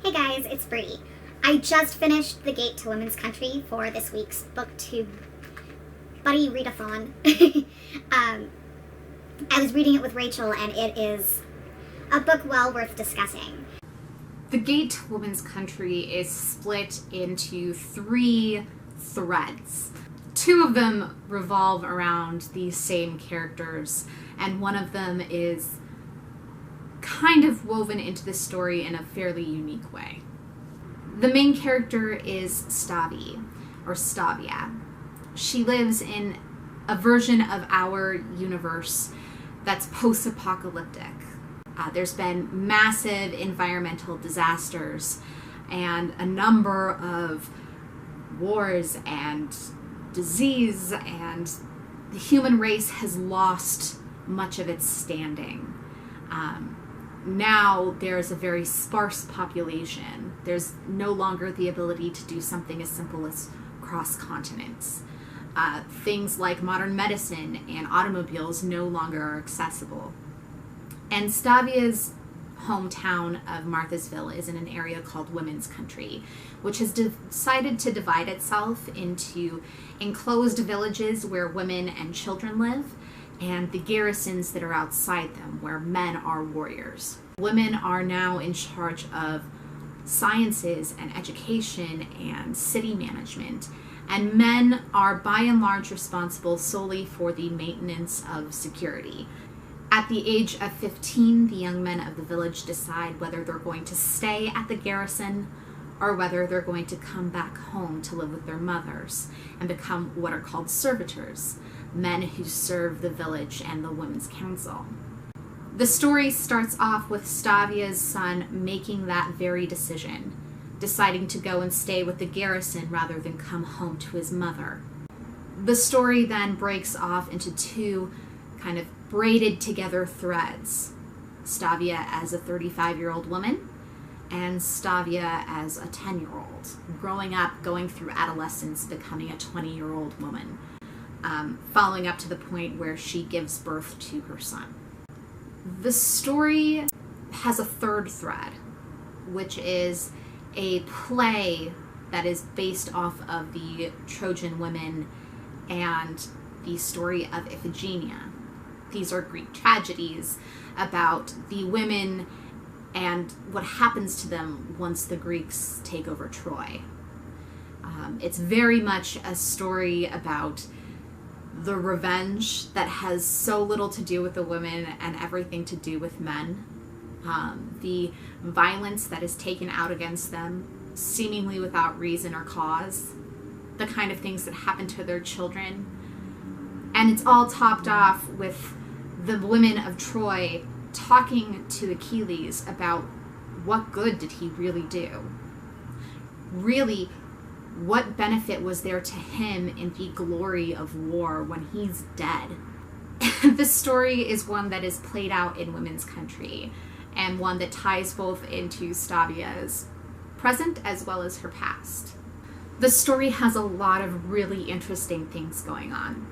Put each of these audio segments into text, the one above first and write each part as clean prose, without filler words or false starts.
Hey guys, it's Bree. I just finished The Gate to Women's Country for this week's BookTube Buddy Readathon. I was reading it with Rachel, and it is a book well worth discussing. The Gate to Women's Country is split into 3 threads. 2 of them revolve around the same characters, and one of them is kind of woven into the story in a fairly unique way. The main character is Stavi, or Stavia. She lives in a version of our universe that's post-apocalyptic. There's been massive environmental disasters and a number of wars and disease, and the human race has lost much of its standing. Now there's a very sparse population. There's no longer the ability to do something as simple as cross continents. Things like modern medicine and automobiles no longer are accessible. And Stavia's hometown of Marthasville is in an area called Women's Country, which has decided to divide itself into enclosed villages where women and children live, and the garrisons that are outside them, where men are warriors. Women are now in charge of sciences and education and city management, and men are by and large responsible solely for the maintenance of security. At the age of 15, the young men of the village decide whether they're going to stay at the garrison or whether they're going to come back home to live with their mothers and become what are called servitors, men who serve the village and the women's council. The story starts off with Stavia's son making that very decision, deciding to go and stay with the garrison rather than come home to his mother. The story then breaks off into 2 kind of braided together threads. Stavia as a 35-year-old woman, and Stavia as a 10-year-old, growing up, going through adolescence, becoming a 20-year-old woman, following up to the point where she gives birth to her son. The story has a 3rd thread, which is a play that is based off of the Trojan women and the story of Iphigenia. These are Greek tragedies about the women and what happens to them once the Greeks take over Troy. It's very much a story about the revenge that has so little to do with the women and everything to do with men. The violence that is taken out against them, seemingly without reason or cause. The kind of things that happen to their children. And it's all topped off with the women of Troy talking to Achilles about what good did he really do? Really, what benefit was there to him in the glory of war when he's dead? This story is one that is played out in Women's Country, and one that ties both into Stavia's present as well as her past. The story has a lot of really interesting things going on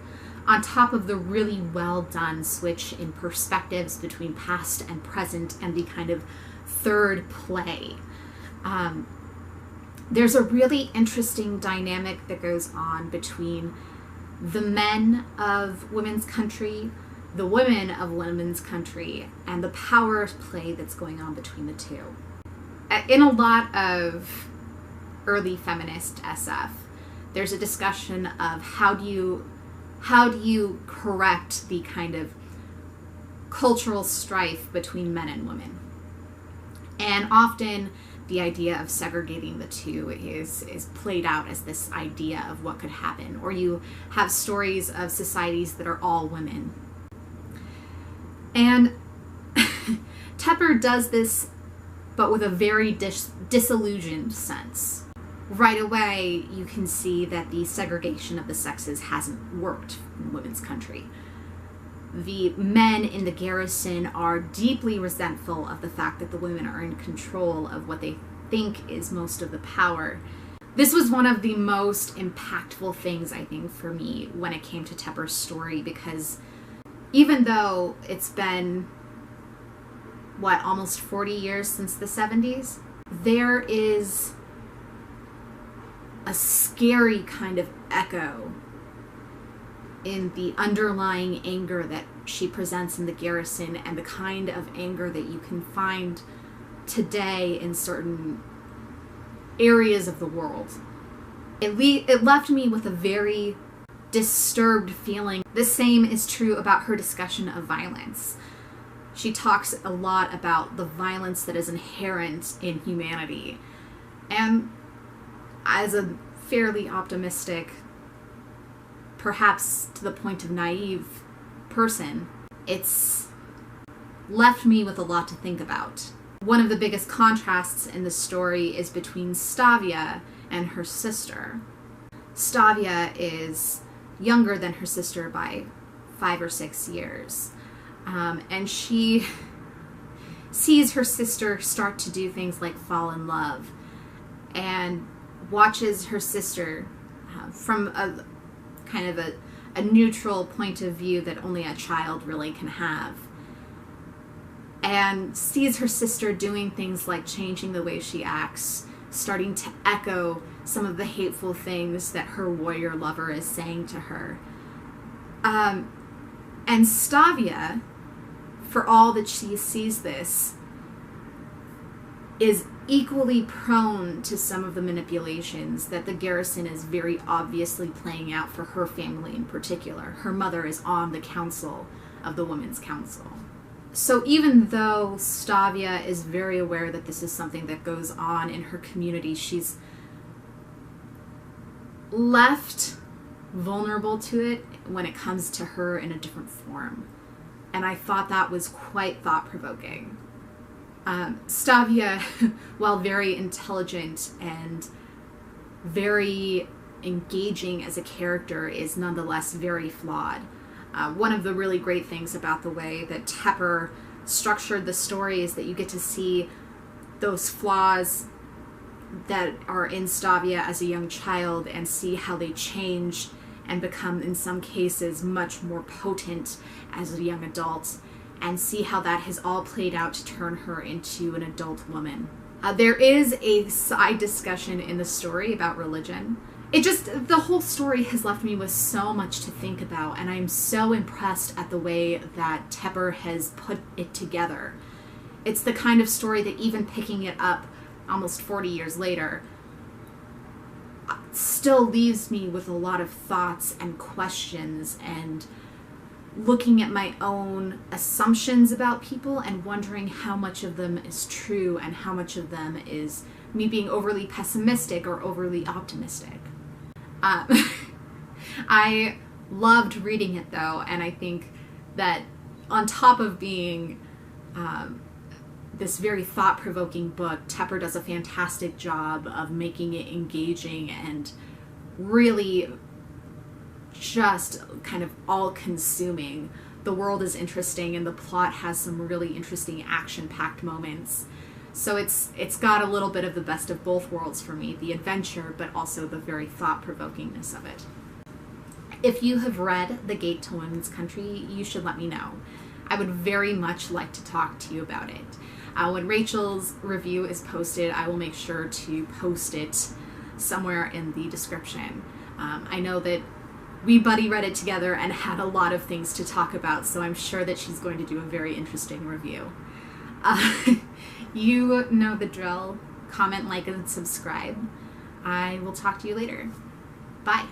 top of the really well done switch in perspectives between past and present and the kind of 3rd play. There's a really interesting dynamic that goes on between the men of Women's Country, the women of Women's Country, and the power play that's going on between the 2. In a lot of early feminist SF, there's a discussion of how do you correct the kind of cultural strife between men and women? And often the idea of segregating the 2 is played out as this idea of what could happen. Or you have stories of societies that are all women. And Tepper does this, but with a very disillusioned sense. Right away, you can see that the segregation of the sexes hasn't worked in Women's Country. The men in the garrison are deeply resentful of the fact that the women are in control of what they think is most of the power. This was one of the most impactful things, I think, for me when it came to Tepper's story, because even though it's been, almost 40 years since the 70s, there is a scary kind of echo in the underlying anger that she presents in the garrison, and the kind of anger that you can find today in certain areas of the world. It left me with a very disturbed feeling. The same is true about her discussion of violence. She talks a lot about the violence that is inherent in humanity. And as a fairly optimistic, perhaps to the point of naive person, it's left me with a lot to think about. One of the biggest contrasts in the story is between Stavia and her sister. Stavia is younger than her sister by 5 or 6 years. And she sees her sister start to do things like fall in love, and watches her sister from a kind of a neutral point of view that only a child really can have, and sees her sister doing things like changing the way she acts, starting to echo some of the hateful things that her warrior lover is saying to her. And Stavia, for all that she sees this, is equally prone to some of the manipulations that the garrison is very obviously playing out for her family in particular. Her mother is on the council of the Women's Council. So even though Stavia is very aware that this is something that goes on in her community, she's left vulnerable to it when it comes to her in a different form. And I thought that was quite thought-provoking. Stavia, while very intelligent and very engaging as a character, is nonetheless very flawed. One of the really great things about the way that Tepper structured the story is that you get to see those flaws that are in Stavia as a young child and see how they change and become, in some cases, much more potent as a young adult, and see how that has all played out to turn her into an adult woman. There is a side discussion in the story about religion. The whole story has left me with so much to think about, and I'm so impressed at the way that Tepper has put it together. It's the kind of story that, even picking it up almost 40 years later, still leaves me with a lot of thoughts and questions, and looking at my own assumptions about people and wondering how much of them is true and how much of them is me being overly pessimistic or overly optimistic. I loved reading it, though, and I think that on top of being this very thought-provoking book, Tepper does a fantastic job of making it engaging and really just kind of all-consuming. The world is interesting, and the plot has some really interesting action-packed moments. So it's got a little bit of the best of both worlds for me, the adventure, but also the very thought-provokingness of it. If you have read The Gate to Women's Country, you should let me know. I would very much like to talk to you about it. When Rachel's review is posted, I will make sure to post it somewhere in the description. I know that we buddy read it together and had a lot of things to talk about, so I'm sure that she's going to do a very interesting review. You know the drill. Comment, like, and subscribe. I will talk to you later. Bye.